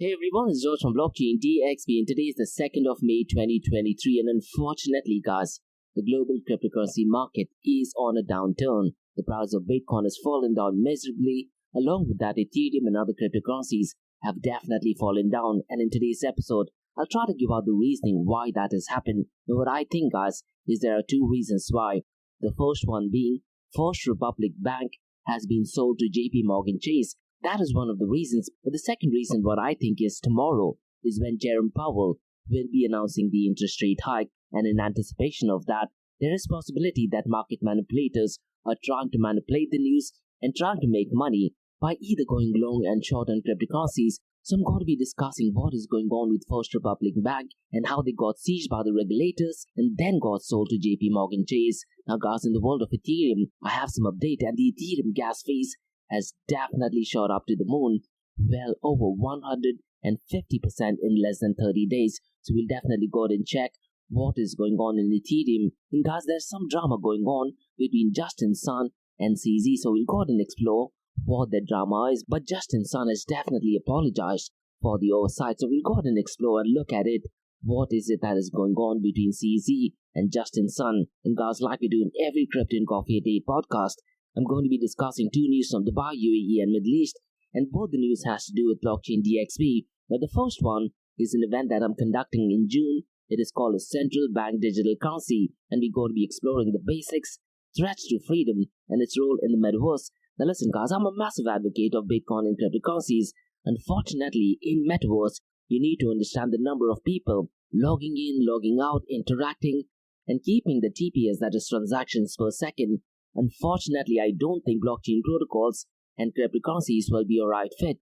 Hey everyone, it's George from Blockchain DXB and today is the 2nd of May 2023 and unfortunately guys, the global cryptocurrency market is on a downturn. The price of Bitcoin has fallen down miserably. Along with that, Ethereum and other cryptocurrencies have definitely fallen down, and in today's episode, I'll try to give out the reasoning why that has happened. And what I think guys, is there are two reasons why. The first one being, First Republic Bank has been sold to JPMorgan Chase. That is one of the reasons, but the second reason what I think is tomorrow is when Jerome Powell will be announcing the interest rate hike, and in anticipation of that, there is possibility that market manipulators are trying to manipulate the news and trying to make money by either going long and short on cryptocurrencies. So I'm going to be discussing what is going on with First Republic Bank and how they got seized by the regulators and then got sold to JPMorgan Chase. Now guys, in the world of Ethereum, I have some update, and the Ethereum Gas Fees has definitely shot up to the moon, well over 150% in less than 30 days. So we'll definitely go ahead and check what is going on in Ethereum. And guys, there's some drama going on between Justin Sun and CZ, so we'll go ahead and explore what that drama is. But Justin Sun has definitely apologized for the oversight, so we'll go ahead and explore and look at it. What is it that is going on between CZ and Justin Sun? And guys, like we do in every Crypto and Coffee a Day podcast, I'm going to be discussing two news from Dubai, UAE and Middle East, and both the news has to do with Blockchain DXB. Now the first one is an event that I'm conducting in June. It is called a Central Bank Digital Currency, and we're going to be exploring the basics, threats to freedom, and its role in the metaverse. Now listen guys, I'm a massive advocate of Bitcoin and cryptocurrencies. Unfortunately, in metaverse, you need to understand the number of people logging in, logging out, interacting, and keeping the TPS, that is transactions per second. Unfortunately, I don't think blockchain protocols and cryptocurrencies will be a right fit.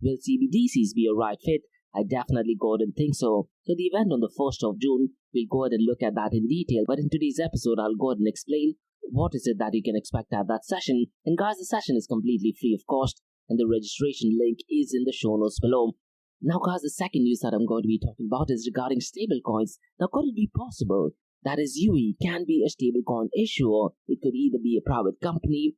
Will CBDCs be a right fit? I definitely go ahead and think so. So the event on the 1st of June, we'll go ahead and look at that in detail. But in today's episode, I'll go ahead and explain what is it that you can expect at that session. And guys, the session is completely free of cost, and the registration link is in the show notes below. Now guys, the second news that I'm going to be talking about is regarding stablecoins. Now could it be possible that is UAE can be a stablecoin issuer? It could either be a private company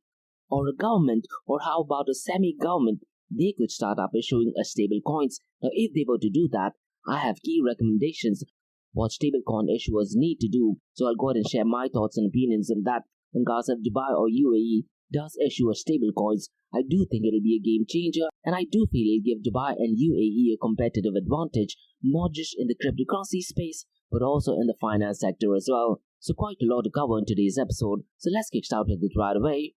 or a government, or how about a semi-government? They could start up issuing a stablecoins. Now if they were to do that, I have key recommendations what stablecoin issuers need to do. So I'll go ahead and share my thoughts and opinions on that. And guys, if Dubai or UAE does issue a stablecoins, I do think it'll be a game changer, and I do feel it'll give Dubai and UAE a competitive advantage, not just in the cryptocurrency space, but also in the finance sector as well. So quite a lot to cover in today's episode, so let's get started with it right away.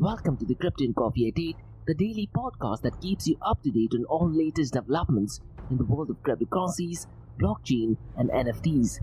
Welcome to the Crypto and Coffee at 8, the daily podcast that keeps you up to date on all latest developments in the world of cryptocurrencies, blockchain and NFTs.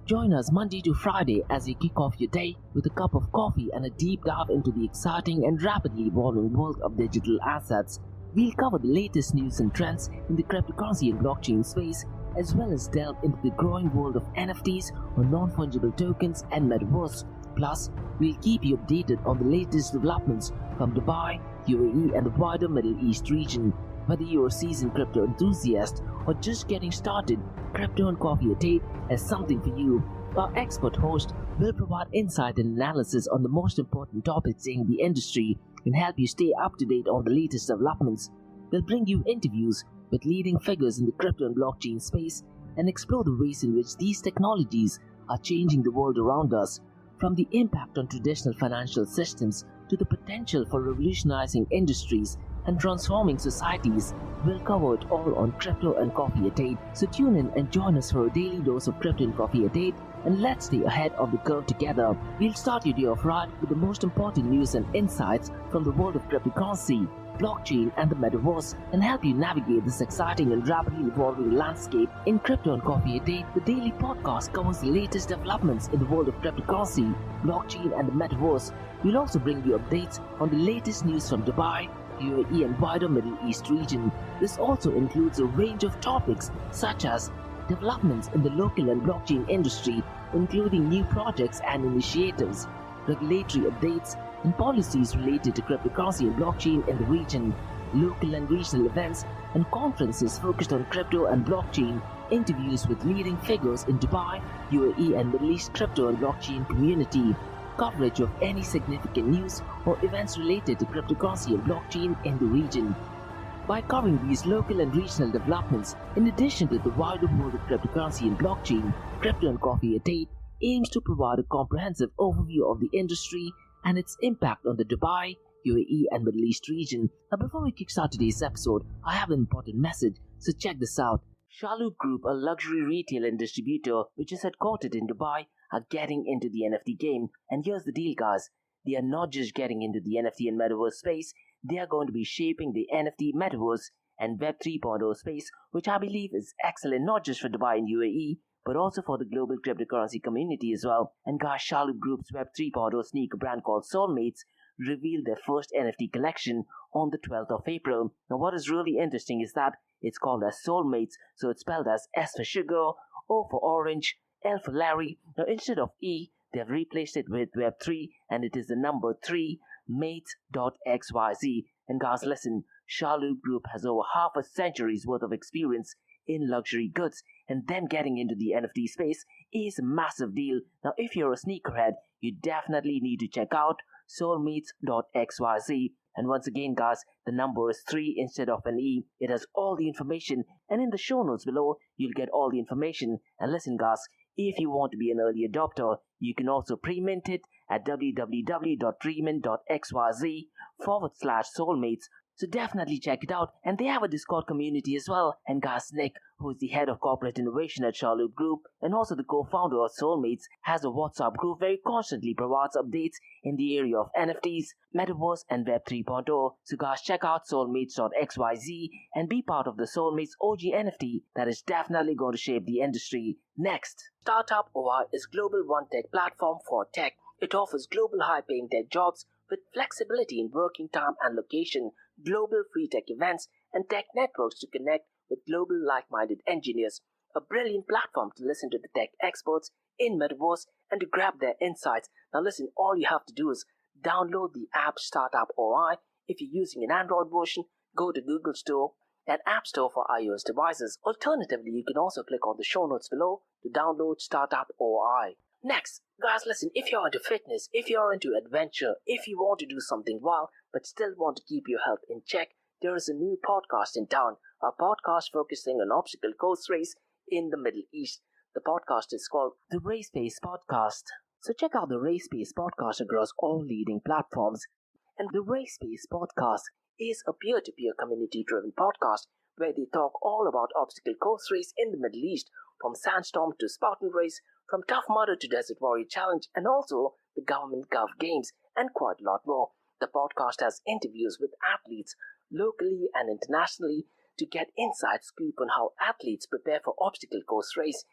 Join us Monday to Friday as you kick off your day with a cup of coffee and a deep dive into the exciting and rapidly evolving world of digital assets. We'll cover the latest news and trends in the cryptocurrency and blockchain space, as well as delve into the growing world of NFTs or non-fungible tokens and metaverse. Plus, we'll keep you updated on the latest developments from Dubai, UAE and the wider Middle East region. Whether you're a seasoned crypto enthusiast or just getting started, Crypto and Coffee at 8 has something for you. Our expert host will provide insight and analysis on the most important topics in the industry and help you stay up to date on the latest developments. They'll bring you interviews with leading figures in the crypto and blockchain space and explore the ways in which these technologies are changing the world around us, from the impact on traditional financial systems to the potential for revolutionizing industries and transforming societies. We'll cover it all on Crypto and Coffee at 8. So tune in and join us for a daily dose of Crypto and Coffee at 8, and let's stay ahead of the curve together. We'll start your day off right with the most important news and insights from the world of cryptocurrency, blockchain and the metaverse, and help you navigate this exciting and rapidly evolving landscape. In Crypto and Coffee a Day, the daily podcast covers the latest developments in the world of cryptocurrency, blockchain and the metaverse. We'll also bring you updates on the latest news from Dubai, UAE and wider Middle East region. This also includes a range of topics such as developments in the local and blockchain industry, including new projects and initiatives, regulatory updates, and policies related to cryptocurrency and blockchain in the region, local and regional events and conferences focused on crypto and blockchain, interviews with leading figures in Dubai, UAE and Middle East crypto and blockchain community, coverage of any significant news or events related to cryptocurrency and blockchain in the region. By covering these local and regional developments, in addition to the wider world of cryptocurrency and blockchain, Crypto and Coffee at 8 aims to provide a comprehensive overview of the industry and its impact on the Dubai, UAE and Middle East region. Now before we kickstart today's episode, I have an important message, so check this out. Shalhoub Group, a luxury retail and distributor which is headquartered in Dubai, are getting into the NFT game. And here's the deal, guys. They are not just getting into the NFT and metaverse space, they are going to be shaping the NFT, metaverse and Web 3.0 space, which I believe is excellent not just for Dubai and UAE, but also for the global cryptocurrency community as well. And guys, Shalhoub Group's Web 3.0 sneaker brand called Soulmates revealed their first NFT collection on the 12th of April. Now what is really interesting is that it's called as Soulmates, so it's spelled as S for sugar, O for orange, L for Larry. Now instead of E, they've replaced it with Web3 and it is the number 3, mates.xyz. And guys, listen, Shalhoub Group has over half a century's worth of experience in luxury goods, and them getting into the NFT space is a massive deal. Now if you're a sneakerhead, you definitely need to check out soulmates.xyz. And once again, guys, the number is 3 instead of an E. It has all the information, and in the show notes below, you'll get all the information. And listen, guys, if you want to be an early adopter, you can also pre-mint it at www.premint.xyz/soulmates. So definitely check it out. And they have a Discord community as well. And guys, Nick, who is the head of corporate innovation at Shalhoub Group and also the co-founder of Soulmates, has a WhatsApp group where he constantly provides updates in the area of NFTs, Metaverse and Web 3.0. So guys, check out soulmates.xyz and be part of the Soulmates OG NFT that is definitely going to shape the industry. Next, Startup OI is global one-tech platform for tech. It offers global high-paying tech jobs with flexibility in working time and location, global free tech events, and tech networks to connect with global like-minded engineers. A brilliant platform to listen to the tech experts in Metaverse and to grab their insights. Now listen, all you have to do is download the app Startup OI. If you're using an Android version, go to Google Store and App Store for iOS devices. Alternatively, you can also click on the show notes below to download Startup OI. Next, guys, listen, if you're into fitness, if you're into adventure, if you want to do something wild but still want to keep your health in check, there is a new podcast in town, a podcast focusing on obstacle course race in the Middle East. The podcast is called the Race Pace Podcast. So check out the Race Pace Podcast across all leading platforms. And the Race Pace Podcast is a peer-to-peer community-driven podcast where they talk all about obstacle course race in the Middle East, from Sandstorm to Spartan Race, from Tough Mudder to Desert Warrior Challenge, and also the Government Gov Games, and quite a lot more. The podcast has interviews with athletes locally and internationally to get inside scoop on how athletes prepare for obstacle course race.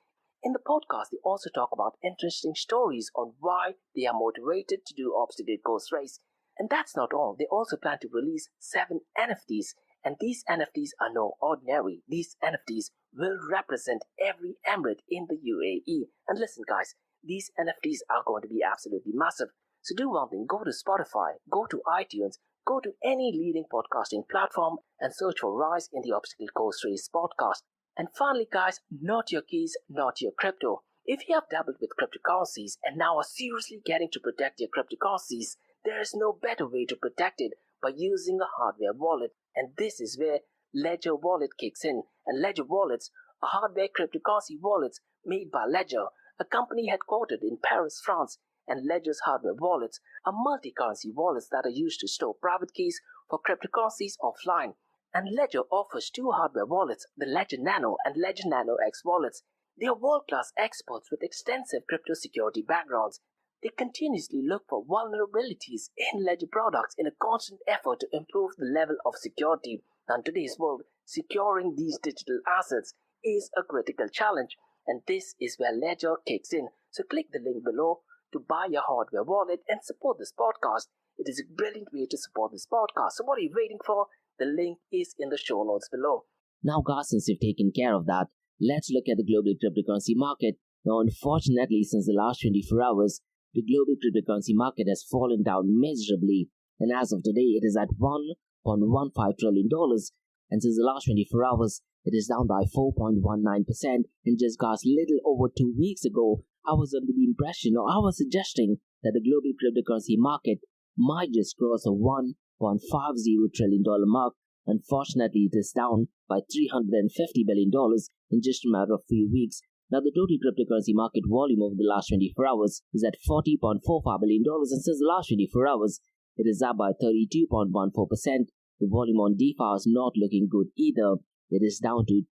In the podcast, they also talk about interesting stories on why they are motivated to do obstacle course race. And that's not all. They also plan to release 7 NFTs. And these NFTs are no ordinary. These NFTs will represent every emirate in the UAE. And listen, guys, these NFTs are going to be absolutely massive. So do one thing, go to Spotify, go to iTunes, go to any leading podcasting platform and search for Rise in the Obstacle Course Race podcast. And finally, guys, not your keys, not your crypto. If you have dabbled with cryptocurrencies and now are seriously getting to protect your cryptocurrencies, there is no better way to protect it by using a hardware wallet. And this is where Ledger Wallet kicks in. And Ledger Wallets are hardware cryptocurrency wallets made by Ledger, a company headquartered in Paris, France. And Ledger's hardware wallets are multi-currency wallets that are used to store private keys for cryptocurrencies offline. And Ledger offers 2 hardware wallets, the Ledger Nano and Ledger Nano X wallets. They are world-class experts with extensive crypto security backgrounds. They continuously look for vulnerabilities in Ledger products in a constant effort to improve the level of security. Now, in today's world, securing these digital assets is a critical challenge, and this is where Ledger kicks in. So click the link below to buy your hardware wallet and support this podcast. It is a brilliant way to support this podcast. So what are you waiting for? The link is in the show notes below. Now, guys, since you've taken care of that, let's look at the global cryptocurrency market. Now, unfortunately, since the last 24 hours, the global cryptocurrency market has fallen down miserably. And as of today, it is at $1.15 trillion. And since the last 24 hours, it is down by 4.19%. And just guys, little over 2 weeks ago, I was under the impression, or I was suggesting, that the global cryptocurrency market might just cross a $1.50 trillion mark. Unfortunately, it is down by $350 billion in just a matter of few weeks. Now, the total cryptocurrency market volume over the last 24 hours is at $40.45 billion, and since the last 24 hours, it is up by 32.14%. The volume on DeFi is not looking good either. It is down to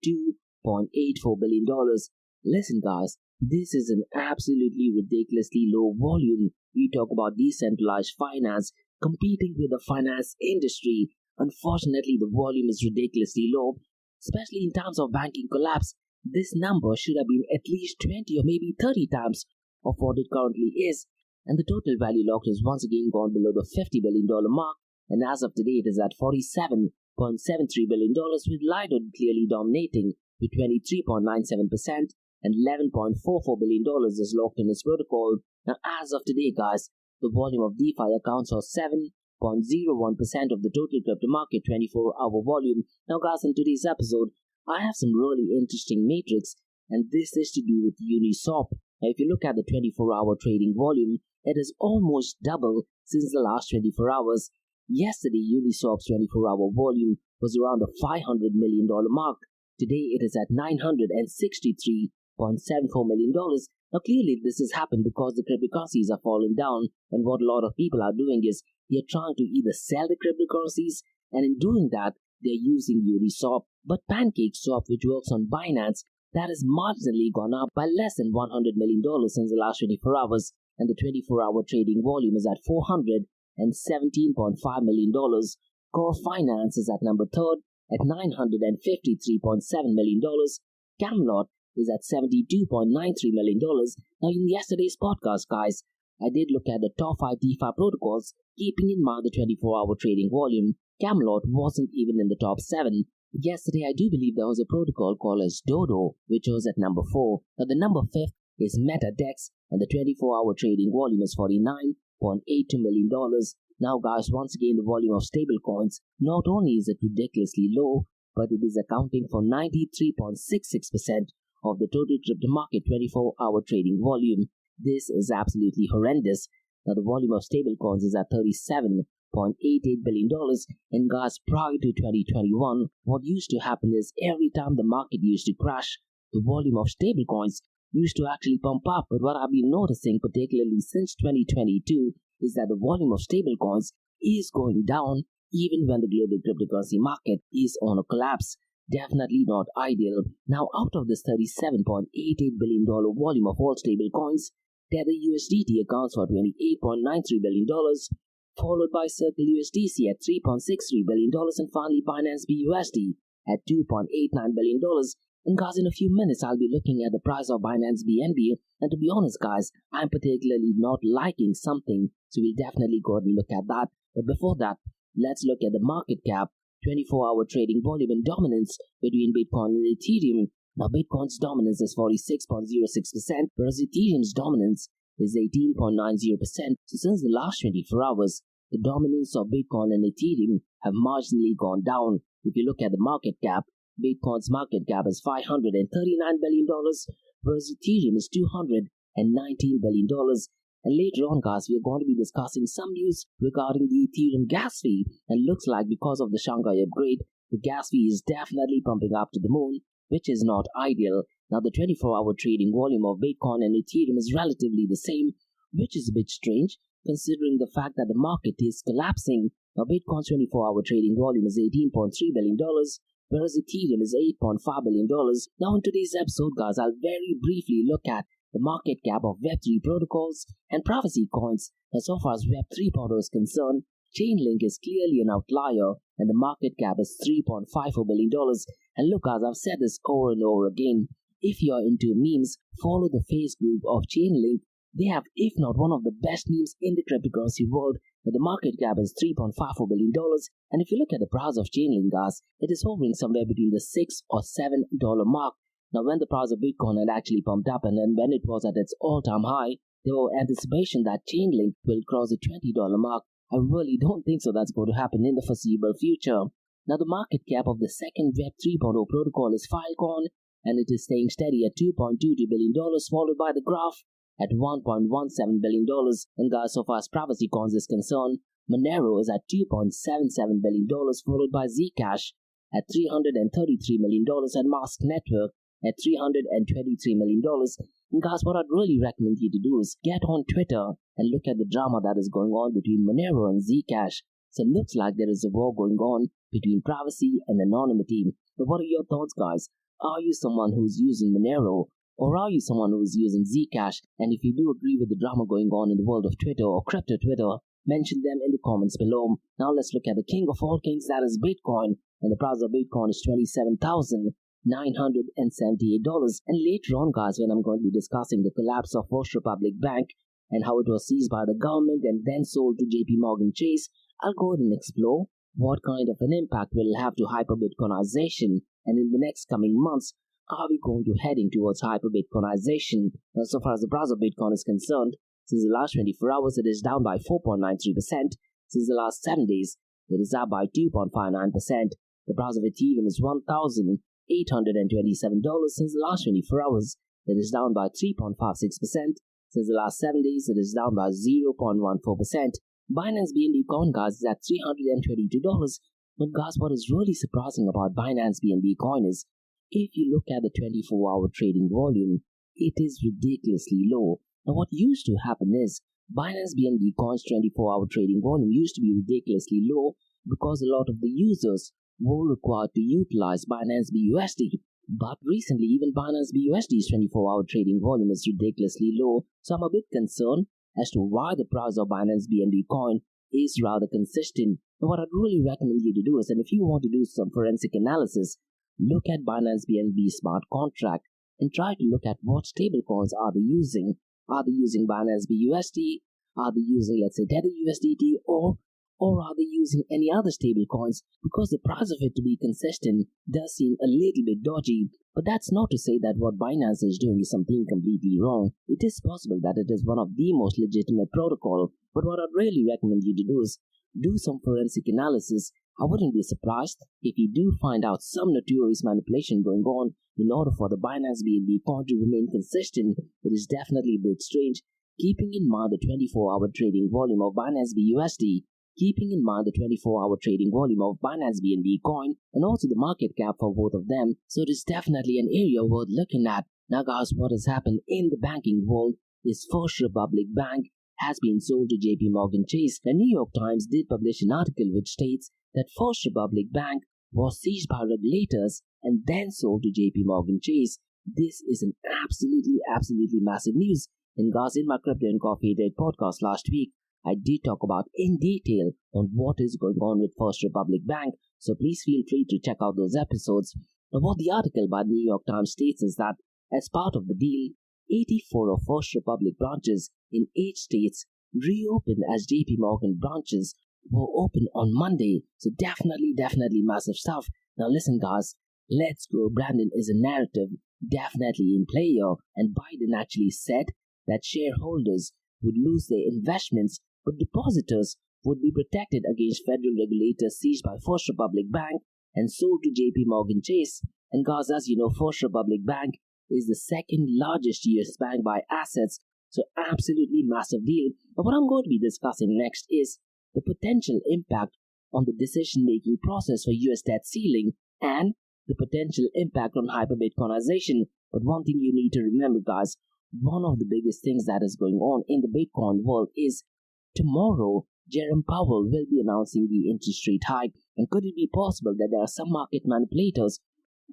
$2.84 billion. Listen, guys, this is an absolutely ridiculously low volume. We talk about decentralized finance competing with the finance industry. Unfortunately, the volume is ridiculously low, especially in terms of banking collapse. This number should have been at least 20 or maybe 30 times of what it currently is, and the total value locked has once again gone below the $50 billion mark, and as of today it is at $47.73 billion, with Lido clearly dominating with 23.97%, and $11.44 billion is locked in its protocol. Now, as of today, guys, the volume of DeFi accounts for 7.01% of the total crypto market 24-hour volume. Now, guys, in today's episode, I have some really interesting metrics, and this is to do with Uniswap. Now, if you look at the 24-hour trading volume, it is almost double since the last 24 hours. Yesterday, Uniswap's 24-hour volume was around the $500 million mark. Today, it is at $963.74 million. Now, clearly, this has happened because the cryptocurrencies are falling down, and what a lot of people are doing is they're trying to either sell the cryptocurrencies, and in doing that, they're using Uniswap. But PancakeSwap, which works on Binance, that has marginally gone up by less than $100 million since the last 24 hours, and the 24-hour trading volume is at $417.5 million. Core Finance is at number 3rd at $953.7 million. Camelot is at $72.93 million. Now, in yesterday's podcast, guys, I did look at the top 5 DeFi protocols, keeping in mind the 24-hour trading volume. Camelot wasn't even in the top 7. Yesterday, I do believe there was a protocol called as Dodo, which was at number 4. Now, the number 5th is MetaDex, and the 24-hour trading volume is $49.82 million. Now, guys, once again, the volume of stablecoins, not only is it ridiculously low, but it is accounting for 93.66% of the total crypto market 24-hour trading volume. This is absolutely horrendous. Now, the volume of stablecoins is at $37.88 billion, and guys, prior to 2021, what used to happen is every time the market used to crash, the volume of stablecoins used to actually pump up. But what I've been noticing, particularly since 2022, is that the volume of stablecoins is going down even when the global cryptocurrency market is on a collapse. Definitely not ideal. Now, out of this $37.88 billion volume of all stablecoins, Tether USDT accounts for $28.93 billion, followed by Circle USDC at $3.63 billion, and finally Binance BUSD at $2.89 billion. And guys, in a few minutes, I'll be looking at the price of Binance BNB, and to be honest, guys, I'm particularly not liking something, so we'll definitely go ahead and look at that. But before that, let's look at the market cap, 24-hour trading volume and dominance between Bitcoin and Ethereum. Now, Bitcoin's dominance is 46.06%, whereas Ethereum's dominance is 18.90%. So since the last 24 hours, the dominance of Bitcoin and Ethereum have marginally gone down. If you look at the market cap, Bitcoin's market cap is $539 billion, whereas Ethereum is $219 billion. And later on, guys, we are going to be discussing some news regarding the Ethereum gas fee. And looks like because of the Shanghai upgrade, the gas fee is definitely pumping up to the moon, which is not ideal. Now, the 24-hour trading volume of Bitcoin and Ethereum is relatively the same, which is a bit strange considering the fact that the market is collapsing. Now, Bitcoin's 24-hour trading volume is $18.3 billion, whereas Ethereum is $8.5 billion. Now, in today's episode, guys, I'll very briefly look at the market cap of Web3 protocols and privacy coins. Now, so far as Web 3.0 is concerned, Chainlink is clearly an outlier, and the market cap is $3.54 billion. And look, guys, I've said this over and over again. If you're into memes, follow the face group of Chainlink. They have, if not one of the best memes in the cryptocurrency world. Now, the market cap is $3.54 billion. And if you look at the price of Chainlink, guys, it is hovering somewhere between the $6 or $7 mark. Now, when the price of Bitcoin had actually pumped up and then when it was at its all-time high, there were anticipation that Chainlink will cross the $20 mark. I really don't think so that's going to happen in the foreseeable future. Now, the market cap of the second Web 3.0 protocol is Filecoin, and it is staying steady at $2.22 billion, followed by the Graph at $1.17 billion. And guys, so far as privacy coins is concerned, Monero is at $2.77 billion, followed by Zcash at $333 million and Mask Network at $323 million. And guys, what I'd really recommend you to do is get on Twitter and look at the drama that is going on between Monero and Zcash. So it looks like there is a war going on between privacy and anonymity. But what are your thoughts, guys? Are you someone who's using Monero? Or are you someone who's using Zcash? And if you do agree with the drama going on in the world of Twitter or crypto Twitter, mention them in the comments below. Now let's look at the king of all kings, that is Bitcoin. And the price of Bitcoin is $27,978. And later on, guys, when I'm going to be discussing the collapse of First Republic Bank and how it was seized by the government and then sold to JPMorgan Chase, I'll go ahead and explore what kind of an impact will have to Hyperbitcoinization. And in the next coming months, are we going to heading towards Hyperbitcoinization? Now, so far as the price of Bitcoin is concerned, since the last 24 hours, it is down by 4.93%. Since the last 7 days, it is up by 2.59%. The price of Ethereum is $1,827. Since the last 24 hours, it is down by 3.56%. Since the last 7 days, it is down by 0.14%. Binance BNB coin, guys, is at $322. But guys, what is really surprising about Binance BNB coin is, if you look at the 24-hour trading volume, it is ridiculously low. Now, what used to happen is, Binance BNB coin's 24-hour trading volume used to be ridiculously low because a lot of the users were required to utilize Binance BUSD. But recently, even Binance BUSD's 24-hour trading volume is ridiculously low, so I'm a bit concerned as to why the price of Binance BNB coin is rather consistent. Now, what I'd really recommend you to do is, and if you want to do some forensic analysis, look at Binance BNB smart contract and try to look at what stablecoins are they using. Are they using Binance BUSD? Are they using, let's say, Tether USDT? Or are they using any other stablecoins? Because the price of it to be consistent does seem a little bit dodgy. But that's not to say that what Binance is doing is something completely wrong. It is possible that it is one of the most legitimate protocol. But what I'd really recommend you to do is do some forensic analysis. I wouldn't be surprised if you do find out some notorious manipulation going on in order for the Binance BNB coin to remain consistent. It is definitely a bit strange, keeping in mind the 24-hour trading volume of Binance BUSD, keeping in mind the 24-hour trading volume of Binance BNB coin, and also the market cap for both of them. So it is definitely an area worth looking at. Now guys, what has happened in the banking world is First Republic Bank has been sold to JPMorgan Chase. The New York Times did publish an article which states that First Republic Bank was seized by regulators and then sold to JPMorgan Chase. This is an absolutely massive news. And guys, in my Crypto and Coffee Date podcast last week, I did talk about in detail on what is going on with First Republic Bank. So please feel free to check out those episodes. Now, what the article by the New York Times states is that as part of the deal, 84 of First Republic branches in 8 states reopened as JPMorgan branches were open on Monday. So definitely massive stuff. Now listen guys, Let's Grow Brandon is a narrative definitely in play here, and Biden actually said that shareholders would lose their investments, but depositors would be protected against federal regulators seized by First Republic Bank and sold to JPMorgan Chase. And guys, as you know, First Republic Bank is the second largest US bank by assets, so absolutely massive deal. But what I'm going to be discussing next is the potential impact on the decision-making process for US debt ceiling and the potential impact on hyperbitcoinization. But one thing you need to remember, guys, one of the biggest things that is going on in the Bitcoin world is tomorrow Jerome Powell will be announcing the interest rate hike. And could it be possible that there are some market manipulators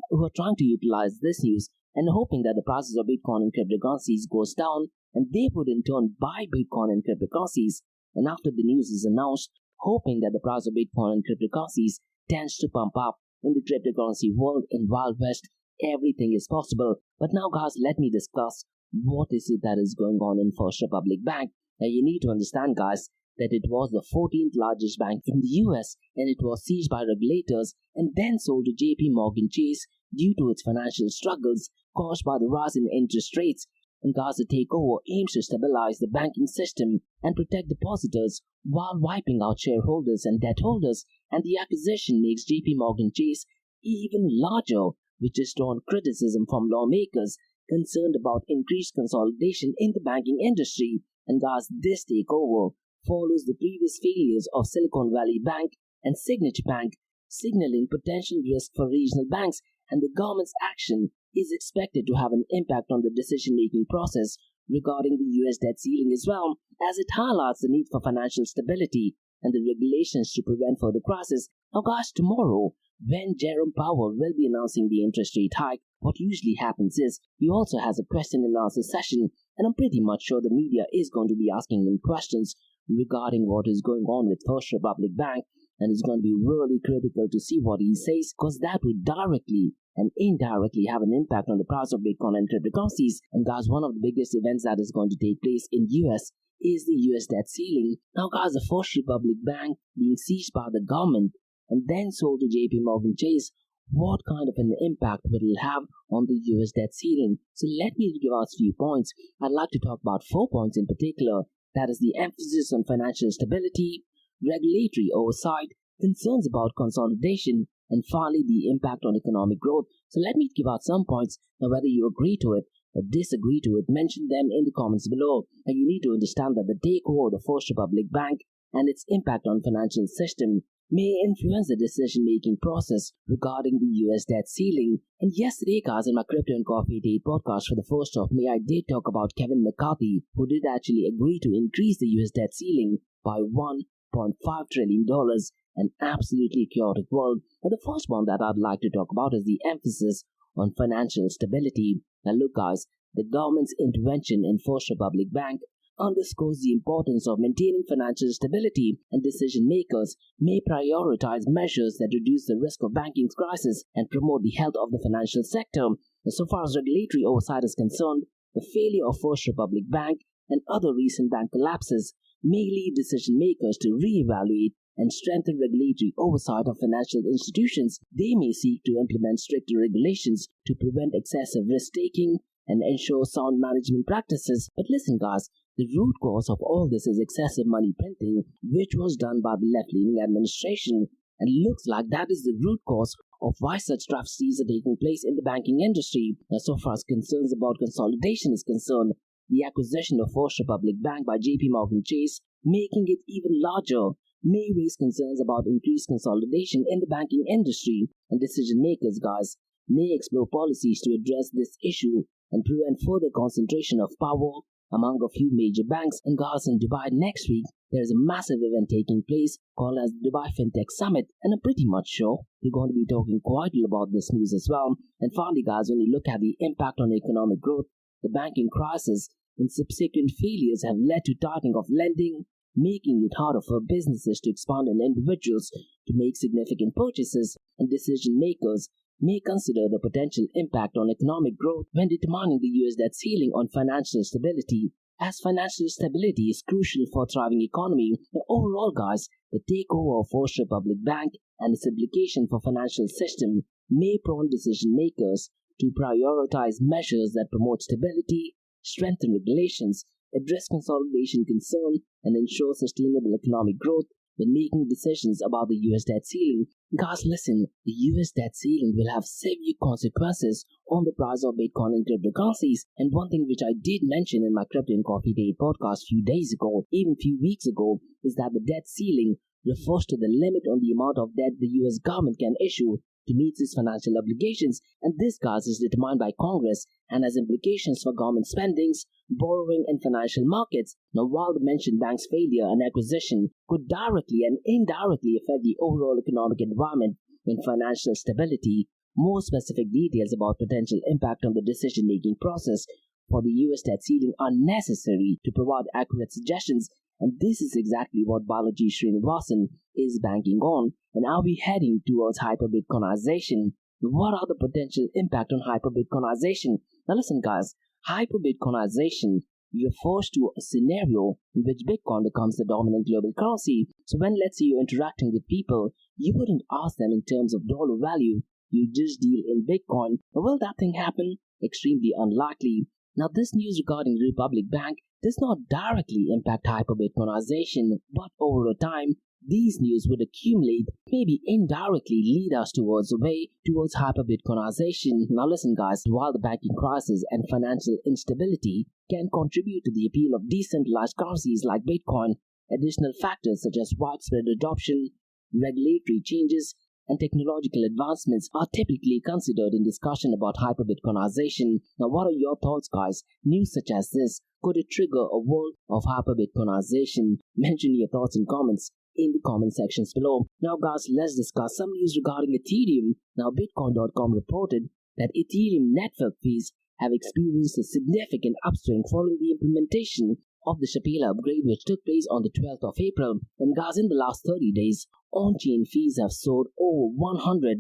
who are trying to utilize this news and hoping that the prices of Bitcoin and cryptocurrencies goes down, and they would in turn buy Bitcoin and cryptocurrencies, and after the news is announced, hoping that the price of Bitcoin and cryptocurrencies tends to pump up. In the cryptocurrency world, in Wild West, everything is possible. But now guys, let me discuss what is it that is going on in First Republic Bank. Now you need to understand guys that it was the 14th largest bank in the US, and it was seized by regulators and then sold to JPMorgan Chase due to its financial struggles caused by the rise in interest rates. And guys, the takeover aims to stabilize the banking system and protect depositors while wiping out shareholders and debt holders, and the acquisition makes JPMorgan Chase even larger, which has drawn criticism from lawmakers concerned about increased consolidation in the banking industry. And guys, this takeover follows the previous failures of Silicon Valley Bank and Signature Bank, signaling potential risk for regional banks, and the government's action is expected to have an impact on the decision-making process regarding the US debt ceiling as well, as it highlights the need for financial stability and the regulations to prevent further crisis. Now guys, tomorrow, when Jerome Powell will be announcing the interest rate hike, what usually happens is he also has a question and answer session, and I'm pretty much sure the media is going to be asking him questions regarding what is going on with First Republic Bank, and it's going to be really critical to see what he says, because that would directly and indirectly have an impact on the price of Bitcoin and cryptocurrencies. And guys, one of the biggest events that is going to take place in US is the US debt ceiling. Now guys, the First Republic Bank being seized by the government and then sold to JPMorgan Chase, what kind of an impact will it have on the US debt ceiling? So let me give out a few points. I'd like to talk about 4 points in particular. That is the emphasis on financial stability, regulatory oversight, concerns about consolidation, and finally the impact on economic growth. So let me give out some points. Now whether you agree to it or disagree to it, mention them in the comments below. And you need to understand that the takeover of the First Republic Bank and its impact on financial system may influence the decision-making process regarding the US debt ceiling. And yesterday, guys, in my Crypto and Coffee Day podcast for the 1st of May, I did talk about Kevin McCarthy, who did actually agree to increase the US debt ceiling by $1.5 trillion, an absolutely chaotic world. But the first one that I'd like to talk about is the emphasis on financial stability. Now look, guys, the government's intervention in First Republic Bank underscores the importance of maintaining financial stability, and decision makers may prioritize measures that reduce the risk of banking crisis and promote the health of the financial sector. So far as regulatory oversight is concerned, the failure of First Republic Bank and other recent bank collapses may lead decision makers to reevaluate and strengthen regulatory oversight of financial institutions. They may seek to implement stricter regulations to prevent excessive risk-taking and ensure sound management practices. But listen, guys, the root cause of all this is excessive money printing, which was done by the left-leaning administration, and looks like that is the root cause of why such travesties are taking place in the banking industry. Now, so far as concerns about consolidation is concerned, the acquisition of First Republic Bank by JPMorgan Chase, making it even larger, may raise concerns about increased consolidation in the banking industry, and decision makers, guys, may explore policies to address this issue and prevent further concentration of power among a few major banks. And guys, in Dubai next week, there is a massive event taking place called as the Dubai FinTech Summit, and I'm pretty much sure we're going to be talking quite a lot about this news as well. And finally, guys, when you look at the impact on economic growth, the banking crisis and subsequent failures have led to tightening of lending, making it harder for businesses to expand and individuals to make significant purchases, and decision makers may consider the potential impact on economic growth when determining the US debt ceiling on financial stability, as financial stability is crucial for a thriving economy. Now, overall, guys, the takeover of First Republic Bank and its implication for financial system may prompt decision makers to prioritize measures that promote stability, strengthen regulations, address consolidation concern, and ensure sustainable economic growth when making decisions about the US debt ceiling. Guys, listen, the US debt ceiling will have severe consequences on the price of Bitcoin and cryptocurrencies. And one thing which I did mention in my Crypto and Coffee Day podcast few days ago, even few weeks ago, is that the debt ceiling refers to the limit on the amount of debt the US government can issue to meet its financial obligations, and this, guys, is determined by Congress and has implications for government spendings, borrowing, and financial markets. Now, while the mentioned bank's failure and acquisition could directly and indirectly affect the overall economic environment and financial stability, more specific details about potential impact on the decision-making process for the US debt ceiling are necessary to provide accurate suggestions. And this is exactly what Balaji Srinivasan is banking on. And are we heading towards hyperbitcoinization? What are the potential impact on hyperbitcoinization? Now listen, guys, hyperbitcoinization refers to a scenario in which Bitcoin becomes the dominant global currency. So when, let's say, you're interacting with people, you wouldn't ask them in terms of dollar value. You just deal in Bitcoin. But will that thing happen? Extremely unlikely. Now, this news regarding Republic Bank does not directly impact hyperbitcoinization, but over time, these news would accumulate, maybe indirectly lead us towards a way towards hyperbitcoinization. Now listen guys, while the banking crisis and financial instability can contribute to the appeal of decentralized currencies like Bitcoin, additional factors such as widespread adoption, regulatory changes, and technological advancements are typically considered in discussion about hyperbitcoinization. Now what are your thoughts guys? News such as this, could it trigger a world of hyperbitcoinization? Mention your thoughts and comments in the comment sections below. Now guys, let's discuss some news regarding Ethereum. Now Bitcoin.com reported that Ethereum network fees have experienced a significant upswing following the implementation of the Shapela upgrade which took place on the 12th of April. And guys, in the last 30 days, on-chain fees have soared over 153%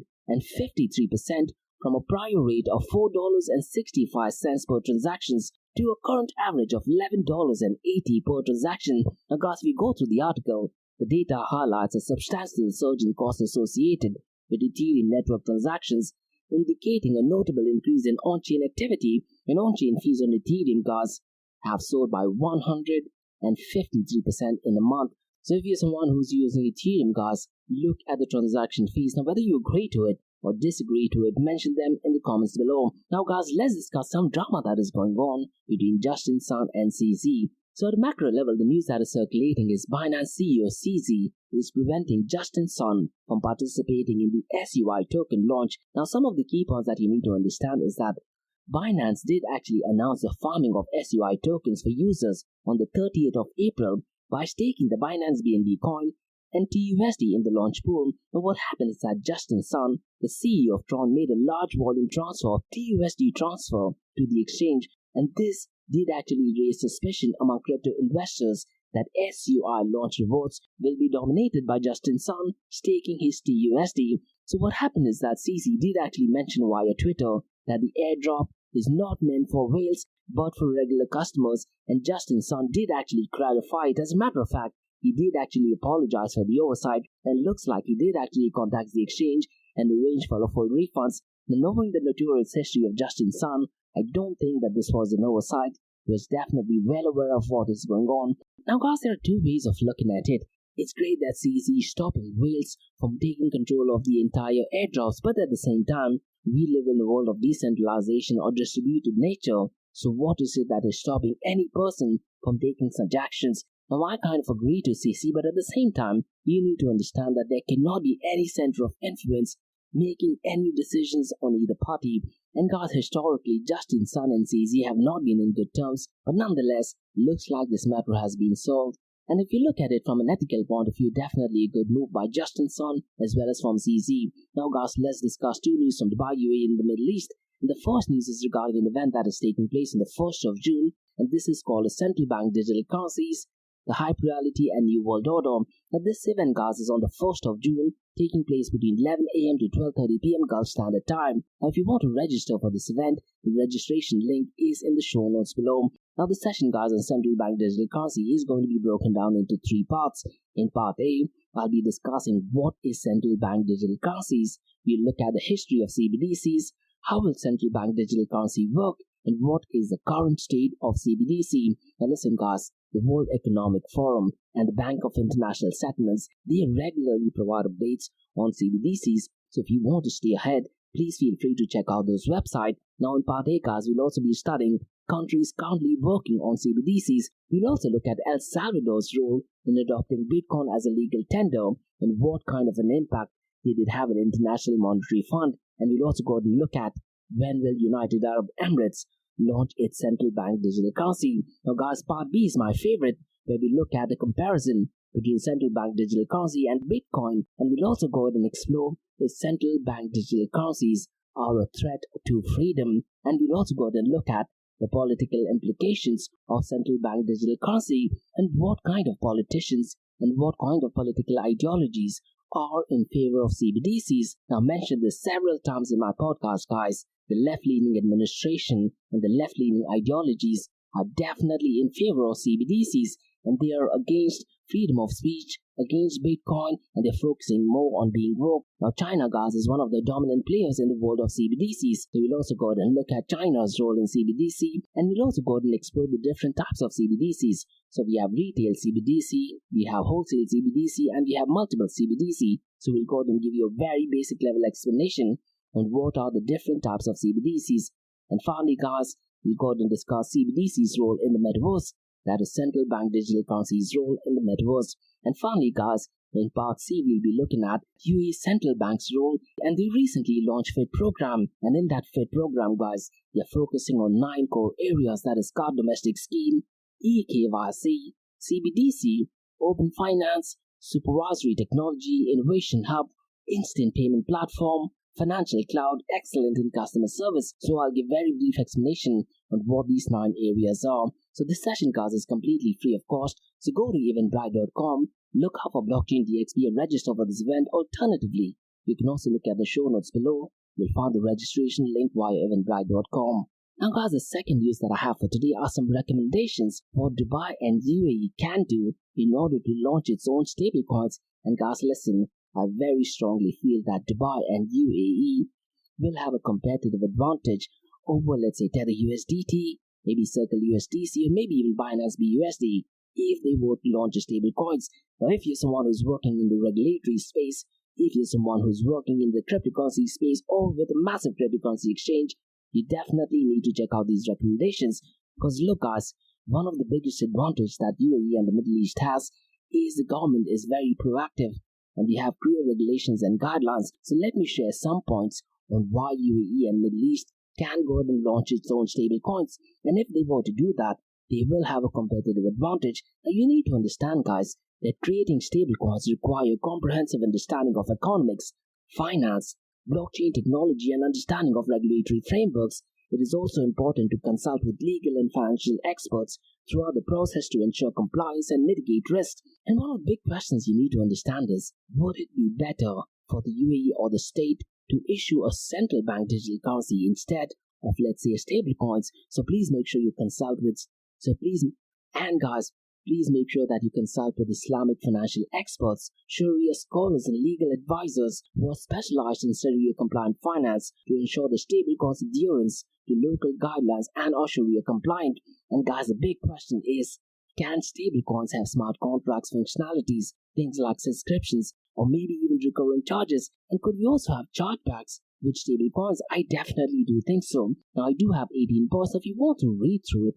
from a prior rate of $4.65 per transactions to a current average of $11.80 per transaction. Now guys, if we go through the article, the data highlights a substantial surge in costs associated with Ethereum network transactions, indicating a notable increase in on-chain activity, and on-chain fees on Ethereum gas have soared by 153% in a month. So if you're someone who's using Ethereum gas, look at the transaction fees. Now whether you agree to it or disagree to it, mention them in the comments below. Now guys, let's discuss some drama that is going on between Justin Sun and CZ. So at a macro level, the news that is circulating is Binance CEO CZ is preventing Justin Sun from participating in the SUI token launch. Now some of the key points that you need to understand is that Binance did actually announce the farming of SUI tokens for users on the 30th of April by staking the Binance BNB coin and TUSD in the launch pool. And what happened is that Justin Sun, the CEO of Tron, made a large volume transfer of TUSD transfer to the exchange, and this did actually raise suspicion among crypto investors that SUI launch rewards will be dominated by Justin Sun staking his TUSD. So what happened is that CZ did actually mention via Twitter that the airdrop is not meant for whales but for regular customers, and Justin Sun did actually clarify it. As a matter of fact, he did actually apologize for the oversight, and looks like he did actually contact the exchange and arrange for full refunds. Now, knowing the notorious history of Justin Sun, I don't think that this was an oversight. He was definitely well aware of what is going on. Now guys, there are two ways of looking at it. It's great that CZ is stopping whales from taking control of the entire airdrops, but at the same time, we live in a world of decentralization or distributed nature. So what is it that is stopping any person from taking such actions? Now I kind of agree to CC, but at the same time, you need to understand that there cannot be any center of influence making any decisions on either party. And guys, historically, Justin Sun and CZ have not been in good terms, but nonetheless, looks like this matter has been solved. And if you look at it from an ethical point of view, definitely a good move by Justin Sun as well as from CZ. Now guys, let's discuss two news from Dubai, UAE in the Middle East. And the first news is regarding an event that is taking place on the 1st of June, and this is called a Central Bank Digital Currencies, the Hype Reality and New World Order. Now this event guys is on the 1st of June, taking place between 11 a.m. to 12:30 p.m. Gulf Standard Time. Now if you want to register for this event, the registration link is in the show notes below. Now the session guys on Central Bank Digital Currency is going to be broken down into three parts. In part A, I'll be discussing what is Central Bank Digital Currencies. We'll look at the history of CBDCs, how will Central Bank Digital Currency work, and what is the current state of CBDC. Now listen guys, the World Economic Forum and the Bank of International Settlements, they regularly provide updates on CBDCs. So if you want to stay ahead, please feel free to check out those websites. Now in part A guys, we'll also be studying countries currently working on CBDCs. We'll also look at El Salvador's role in adopting Bitcoin as a legal tender and what kind of an impact did it have an International Monetary Fund. And we'll also go and look at when will United Arab Emirates launch its central bank digital currency. Now guys, part B is my favorite, where we look at the comparison between central bank digital currency and Bitcoin, and we'll also go ahead and explore if central bank digital currencies are a threat to freedom, and we'll also go ahead and look at the political implications of central bank digital currency and what kind of politicians and what kind of political ideologies are in favor of CBDCs. Now, I mentioned this several times in my podcast, guys. The left-leaning administration and the left-leaning ideologies are definitely in favor of CBDCs, and they are against freedom of speech, against Bitcoin, and they're focusing more on being woke. Now, China, guys, is one of the dominant players in the world of CBDCs. So we'll also go ahead and look at China's role in CBDC, and we'll also go ahead and explore the different types of CBDCs. So we have retail CBDC, we have wholesale CBDC, and we have multiple CBDC. So we'll go ahead and give you a very basic level explanation on what are the different types of CBDCs. And finally, guys, we'll go ahead and discuss CBDC's role in the metaverse, that is central bank digital currency's role in the metaverse. And finally, guys, in part C, we'll be looking at UAE central bank's role, and they recently launched FIT program. And in that FIT program, guys, they're focusing on 9 core areas, that is card domestic scheme, eKYC, CBDC, open finance, supervisory technology, innovation hub, instant payment platform, financial cloud, excellent in customer service. So I'll give very brief explanation on what these 9 areas are. So this session, guys, is completely free of cost. So go to eventbrite.com, look up for Blockchain DXB and register for this event. Alternatively, you can also look at the show notes below. You'll find the registration link via eventbrite.com. Now, guys, the second news that I have for today are some recommendations what Dubai and UAE can do in order to launch its own stablecoins. And guys, listen, I very strongly feel that Dubai and UAE will have a competitive advantage over, let's say, Tether USDT, maybe Circle USDC, or maybe even Binance BUSD if they were to launch a stable coins. Now, if you're someone who's working in the regulatory space, if you're someone who's working in the cryptocurrency space or with a massive cryptocurrency exchange, you definitely need to check out these recommendations. Because look, guys, one of the biggest advantages that UAE and the Middle East has is the government is very proactive, and we have clear regulations and guidelines. So let me share some points on why UAE and Middle East can go ahead and launch its own stable coins. And if they were to do that, they will have a competitive advantage. Now you need to understand, guys, that creating stable coins require a comprehensive understanding of economics, finance, blockchain technology, and understanding of regulatory frameworks. It is also important to consult with legal and financial experts throughout the process to ensure compliance and mitigate risks. And one of the big questions you need to understand is, would it be better for the UAE or the state to issue a central bank digital currency instead of, let's say, stable coins? So please make sure you consult with, please make sure that you consult with Islamic financial experts, Sharia scholars, and legal advisors who are specialized in Sharia compliant finance to ensure the stablecoin's adherence to local guidelines and are Sharia compliant. And guys, the big question is, can stablecoins have smart contracts functionalities, things like subscriptions, or maybe even recurring charges? And could we also have chargebacks with stablecoins? I definitely do think so. Now, I do have 18 posts. If you want to read through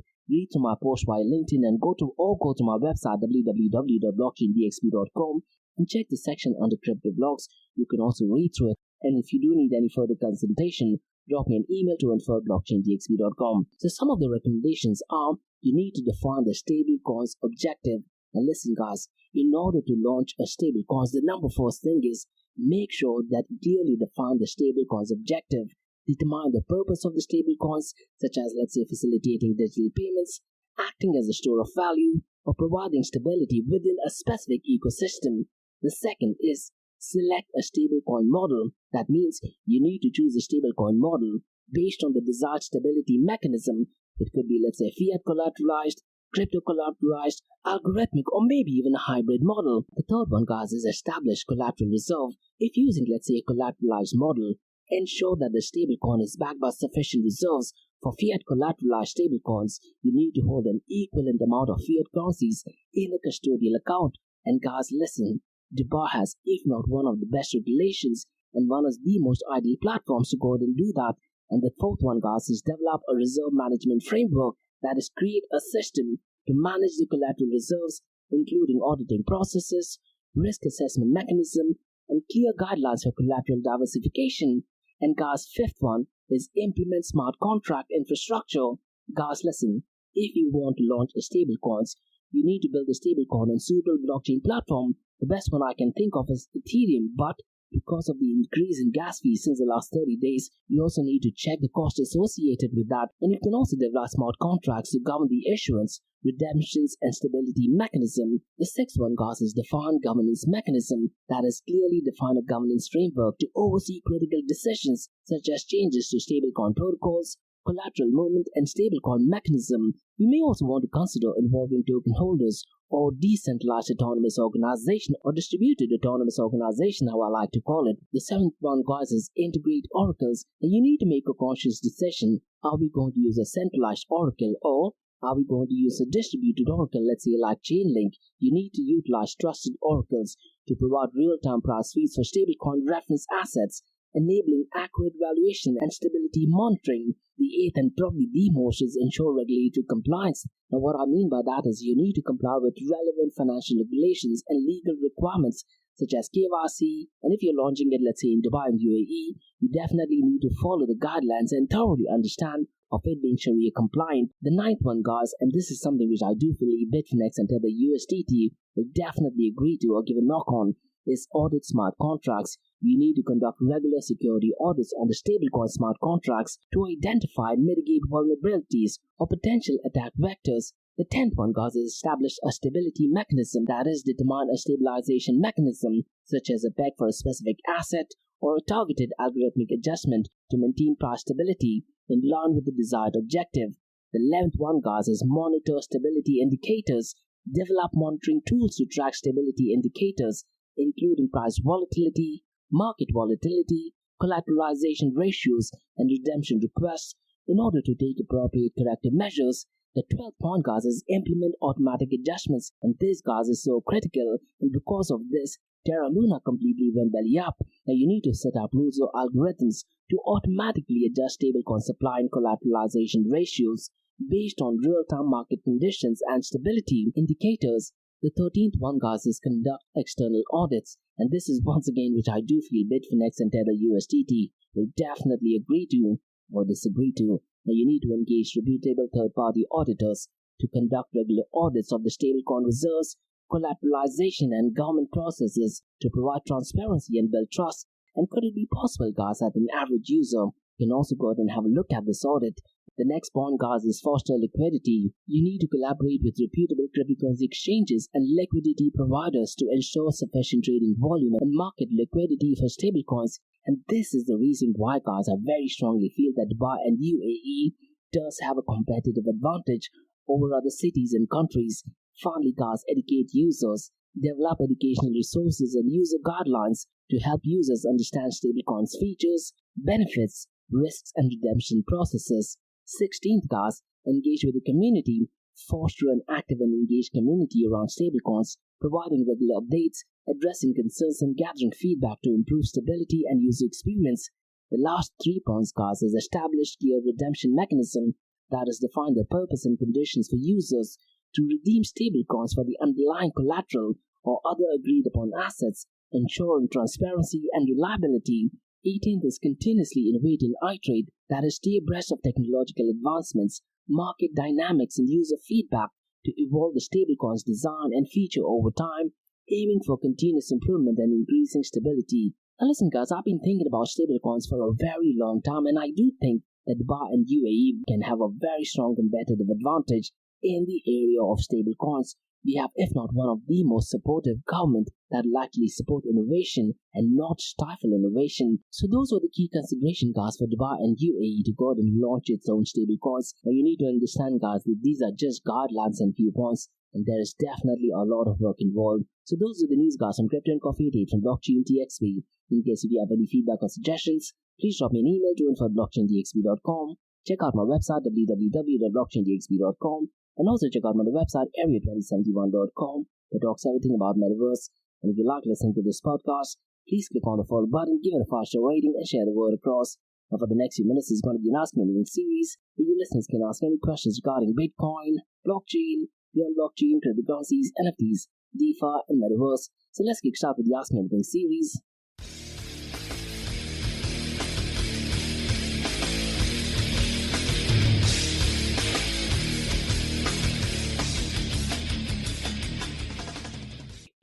my post via LinkedIn and go to my website www.blockchaindxb.com and check the section under crypto blogs. You can also read through it. And if you do need any further consultation, drop me an email to info@blockchaindxb.com. So some of the recommendations are, you need to define the stablecoin's objective. And listen, guys, in order to launch a stablecoin, the number first thing is make sure that you clearly define the stablecoin's objective. Determine the purpose of the stablecoins, such as, let's say, facilitating digital payments, acting as a store of value, or providing stability within a specific ecosystem. The second is select a stablecoin model. That means you need to choose a stablecoin model based on the desired stability mechanism. It could be, let's say, fiat collateralized, crypto collateralized, algorithmic, or maybe even a hybrid model. The third one, guys, is establish collateral reserve. If using, let's say, a collateralized model, ensure that the stablecoin is backed by sufficient reserves. For fiat collateralized stablecoins, you need to hold an equivalent amount of fiat currencies in a custodial account. And guys, listen, Dubai has, if not one of the best regulations and one of the most ideal platforms to go ahead and do that. And the fourth one, guys, is develop a reserve management framework, that is create a system to manage the collateral reserves, including auditing processes, risk assessment mechanism, and clear guidelines for collateral diversification. And guys, fifth one is implement smart contract infrastructure. Guys, listen, if you want to launch a stablecoins, you need to build a stablecoin on suitable blockchain platform. The best one I can think of is Ethereum, but because of the increase in gas fees since the last 30 days, you also need to check the cost associated with that. And you can also develop smart contracts to govern the issuance, redemptions, and stability mechanism. The sixth one, guys, is define governance mechanism. That is clearly define a governance framework to oversee critical decisions such as changes to stablecoin protocols, collateral movement, and stablecoin mechanism. You may also want to consider involving token holders or decentralized autonomous organization, or distributed autonomous organization, how I like to call it. The seventh one, guys, is integrate oracles, and you need to make a conscious decision. Are we going to use a centralized oracle, or are we going to use a distributed oracle, let's say like Chainlink? You need to utilize trusted oracles to provide real-time price feeds for stablecoin reference assets, enabling accurate valuation and stability monitoring. The eighth and probably the most is ensure regulatory compliance. Now what I mean by that is you need to comply with relevant financial regulations and legal requirements such as KYC, and if you're launching it, let's say in Dubai and UAE, you definitely need to follow the guidelines and thoroughly understand of it being Sharia compliant. The ninth one, guys, and this is something which I do believe Bitfinex and the USDT will definitely agree to or give a knock on, is audit smart contracts. You need to conduct regular security audits on the stablecoin smart contracts to identify and mitigate vulnerabilities or potential attack vectors. The 10th one, guys, is establish a stability mechanism, that is, determine a stabilization mechanism such as a peg for a specific asset or a targeted algorithmic adjustment to maintain price stability in line with the desired objective. The 11th one, guys, is monitor stability indicators. Develop monitoring tools to track stability indicators, including price volatility, market volatility, collateralization ratios, and redemption requests in order to take appropriate corrective measures. The 12th point, guys, is implement automatic adjustments, and this, guys, is so critical, and because of this, Terra Luna completely went belly up. Now you need to set up rules or algorithms to automatically adjust stablecoin supply and collateralization ratios based on real-time market conditions and stability indicators. The 13th one, guys, is conduct external audits, and this is once again which I do feel Bitfinex and Tether USDT will definitely agree to or disagree to. Now you need to engage reputable third-party auditors to conduct regular audits of the stablecoin reserves, collateralization, and government processes to provide transparency and build trust. And could it be possible, guys, that an average user can also go ahead and have a look at this audit? The next point, guys, is foster liquidity. You need to collaborate with reputable cryptocurrency exchanges and liquidity providers to ensure sufficient trading volume and market liquidity for stablecoins. And this is the reason why, guys, I very strongly feel that Dubai and UAE does have a competitive advantage over other cities and countries. Finally, guys, educate users. Develop educational resources and user guidelines to help users understand stablecoins features, benefits, risks, and redemption processes. 16th, guys, engage with the community. Foster an active and engaged community around stablecoins, providing regular updates, addressing concerns, and gathering feedback to improve stability and user experience. The last 3 points, guys, is establish clear redemption mechanism, that is, define the purpose and conditions for users to redeem stablecoins for the underlying collateral or other agreed upon assets, ensuring transparency and reliability. 18th is continuously innovate and iterate, that is, stay abreast of technological advancements, market dynamics, and user feedback to evolve the stablecoin's design and feature over time, aiming for continuous improvement and increasing stability. Now listen, guys, I've been thinking about stablecoins for a very long time, and I do think that Dubai and UAE can have a very strong competitive advantage in the area of stablecoins. We have, if not one of the most supportive government that will actually support innovation and not stifle innovation. So those are the key considerations, guys, for Dubai and UAE to go out and launch its own stablecoins. Now you need to understand, guys, that these are just guidelines and viewpoints, and there is definitely a lot of work involved. So those are the news, guys, from Crypto and Coffee Date from Blockchain TXP. In case if you have any feedback or suggestions, please drop me an email to info@blockchaintxp.com. Check out my website www.blockchaintxp.com. And also check out my website area2071.com that talks everything about metaverse. And if you like listening to this podcast, please click on the follow button, give it a 5-star rating, and share the word across. Now for the next few minutes, it's going to be an Ask Me Anything series where you listeners can ask any questions regarding Bitcoin, blockchain, beyond blockchain, cryptocurrencies, NFTs, DeFi, and metaverse. So let's kick start with the Ask Me Anything series.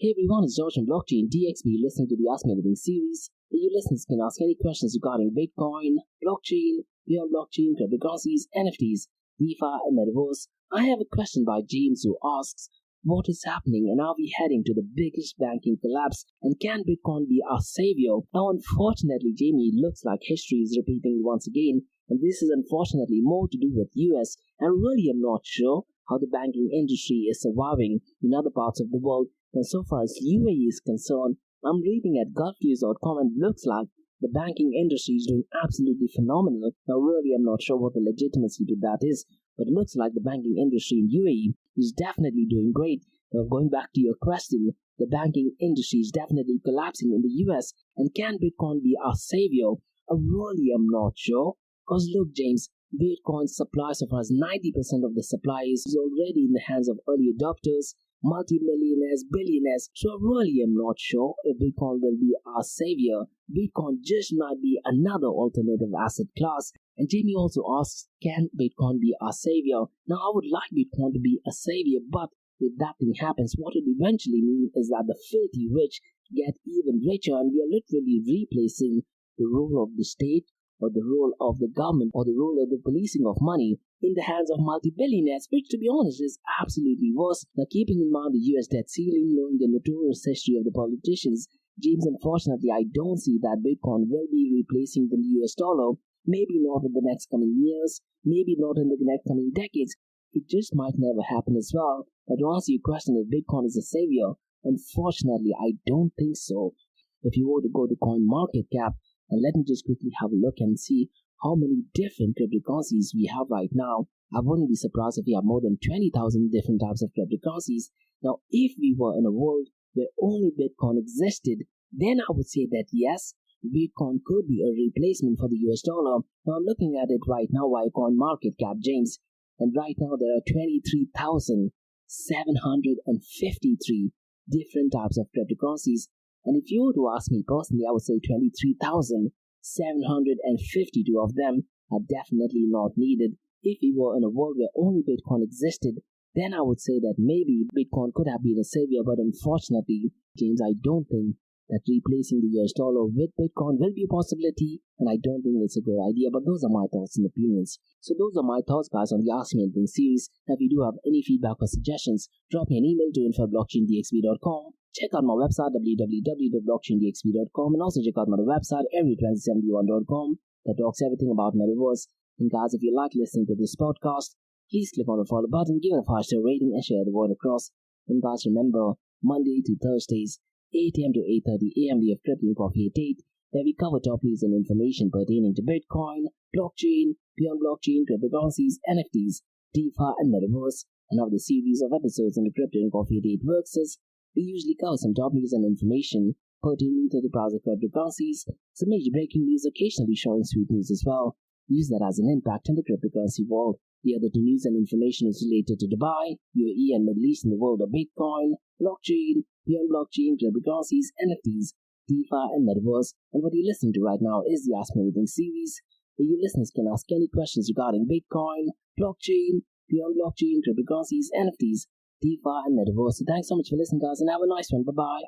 Hey everyone, it's George from Blockchain DXB listening to the Ask Me Anything series, where you listeners can ask any questions regarding Bitcoin, blockchain, beyond blockchain, cryptocurrencies, NFTs, DeFi, and metaverse. I have a question by James who asks, what is happening and are we heading to the biggest banking collapse, and can Bitcoin be our savior? Now unfortunately, Jamie, it looks like history is repeating once again, and this is unfortunately more to do with US, and really I'm not sure how the banking industry is surviving in other parts of the world. And so far as UAE is concerned, I'm reading at gulfnews.com and it looks like the banking industry is doing absolutely phenomenal. Now really I'm not sure what the legitimacy to that is, but it looks like the banking industry in UAE is definitely doing great. Now going back to your question, the banking industry is definitely collapsing in the US, and can Bitcoin be our savior? I really am not sure. Because look, James, Bitcoin's supply so far as 90% of the supply is already in the hands of early adopters, multi-millionaires, billionaires. So I really am not sure if Bitcoin will be our savior. Bitcoin just might be another alternative asset class. And Jamie also asks, can Bitcoin be our savior? Now I would like Bitcoin to be a savior, but if that thing happens, what it eventually means is that the filthy rich get even richer, and we are literally replacing the role of the state, or the role of the government, or the role of the policing of money in the hands of multi-billionaires, which to be honest is absolutely worse. Now keeping in mind the US debt ceiling, knowing the notorious history of the politicians, James, unfortunately I don't see that Bitcoin will be replacing the US dollar. Maybe not in the next coming years, maybe not in the next coming decades. It just might never happen as well. But to answer your question if Bitcoin is a savior, unfortunately I don't think so. If you were to go to CoinMarketCap, and let me just quickly have a look and see how many different cryptocurrencies we have right now, I wouldn't be surprised if we have more than 20,000 different types of cryptocurrencies. Now, if we were in a world where only Bitcoin existed, then I would say that yes, Bitcoin could be a replacement for the US dollar. Now, I'm looking at it right now via CoinMarketCap, James, and right now there are 23,753 different types of cryptocurrencies. And if you were to ask me personally, I would say 23,752 of them are definitely not needed. If we were in a world where only Bitcoin existed, then I would say that maybe Bitcoin could have been a savior, but unfortunately, James, I don't think that replacing the US dollar with Bitcoin will be a possibility, and I don't think it's a good idea, but those are my thoughts and opinions. So those are my thoughts, guys, on the Ask Me Anything series. Now, if you do have any feedback or suggestions, drop me an email to info@blockchaindxb.com. Check out my website, www.blockchaindxb.com, and also check out my website, area2071.com, that talks everything about metaverse. And guys, if you like listening to this podcast, please click on the follow button, give it a 5-star rating, and share the word across. And guys, remember, Monday to Thursdays, 8 a.m. to 8:30 a.m. we have Crypto and Coffee at 8, where we cover topics and information pertaining to Bitcoin, blockchain, beyond blockchain, cryptocurrencies, NFTs, DeFi, and metaverse. And how the series of episodes in the Crypto and Coffee at 8 works is, we usually cover some topics and information pertaining to the price of cryptocurrencies, some major breaking news, occasionally showing sweet news as well. Use that as an impact in the cryptocurrency world. The other news and information is related to Dubai, UAE, and Middle East in the world of Bitcoin, blockchain, beyond blockchain, cryptocurrencies, NFTs, DeFi, and metaverse. And what you're listening to right now is the Ask Me Anything series, where you listeners can ask any questions regarding Bitcoin, blockchain, beyond blockchain, cryptocurrencies, NFTs, DeFi, and metaverse. So thanks so much for listening, guys, and have a nice one. Bye-bye.